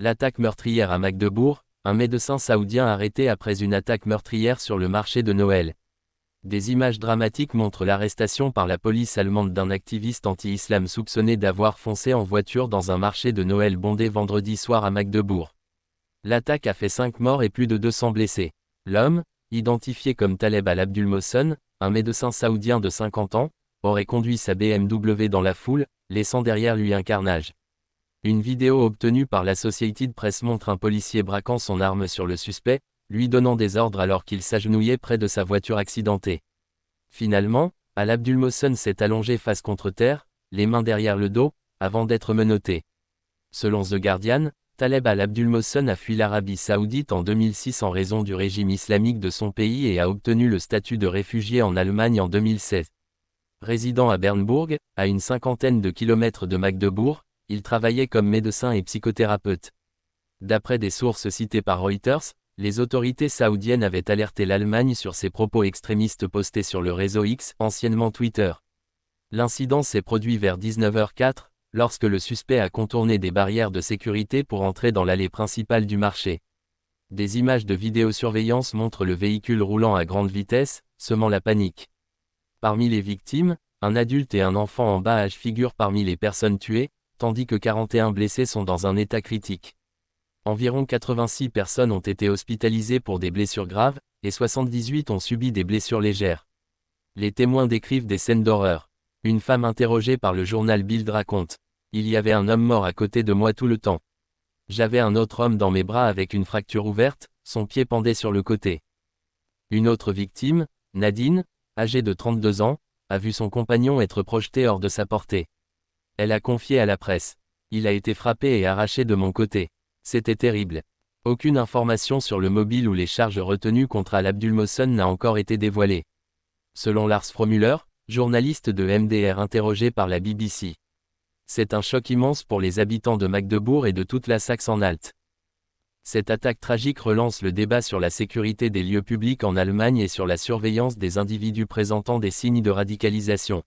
L'attaque meurtrière à Magdebourg, un médecin saoudien arrêté après une attaque meurtrière sur le marché de Noël. Des images dramatiques montrent l'arrestation par la police allemande d'un activiste anti-islam soupçonné d'avoir foncé en voiture dans un marché de Noël bondé vendredi soir à Magdebourg. L'attaque a fait 5 morts et plus de 200 blessés. L'homme, identifié comme Taleb al-Abdulmohsen, un médecin saoudien de 50 ans, aurait conduit sa BMW dans la foule, laissant derrière lui un carnage. Une vidéo obtenue par l'Associated Press montre un policier braquant son arme sur le suspect, lui donnant des ordres alors qu'il s'agenouillait près de sa voiture accidentée. Finalement, al-Abdulmohsen s'est allongé face contre terre, les mains derrière le dos, avant d'être menotté. Selon The Guardian, Taleb al-Abdulmohsen a fui l'Arabie Saoudite en 2006 en raison du régime islamique de son pays et a obtenu le statut de réfugié en Allemagne en 2016. Résidant à Bernbourg, à une cinquantaine de kilomètres de Magdebourg, il travaillait comme médecin et psychothérapeute. D'après des sources citées par Reuters, les autorités saoudiennes avaient alerté l'Allemagne sur ses propos extrémistes postés sur le réseau X, anciennement Twitter. L'incident s'est produit vers 19h04, lorsque le suspect a contourné des barrières de sécurité pour entrer dans l'allée principale du marché. Des images de vidéosurveillance montrent le véhicule roulant à grande vitesse, semant la panique. Parmi les victimes, un adulte et un enfant en bas âge figurent parmi les personnes tuées, tandis que 41 blessés sont dans un état critique. Environ 86 personnes ont été hospitalisées pour des blessures graves, et 78 ont subi des blessures légères. Les témoins décrivent des scènes d'horreur. Une femme interrogée par le journal Bild raconte : « Il y avait un homme mort à côté de moi tout le temps. J'avais un autre homme dans mes bras avec une fracture ouverte, son pied pendait sur le côté. » Une autre victime, Nadine, âgée de 32 ans, a vu son compagnon être projeté hors de sa portée. Elle a confié à la presse : « Il a été frappé et arraché de mon côté. C'était terrible. » Aucune information sur le mobile ou les charges retenues contre al-Abdulmohsen n'a encore été dévoilée. Selon Lars Fromüller, journaliste de MDR interrogé par la BBC. C'est un choc immense pour les habitants de Magdebourg et de toute la Saxe-Anhalt. Cette attaque tragique relance le débat sur la sécurité des lieux publics en Allemagne et sur la surveillance des individus présentant des signes de radicalisation.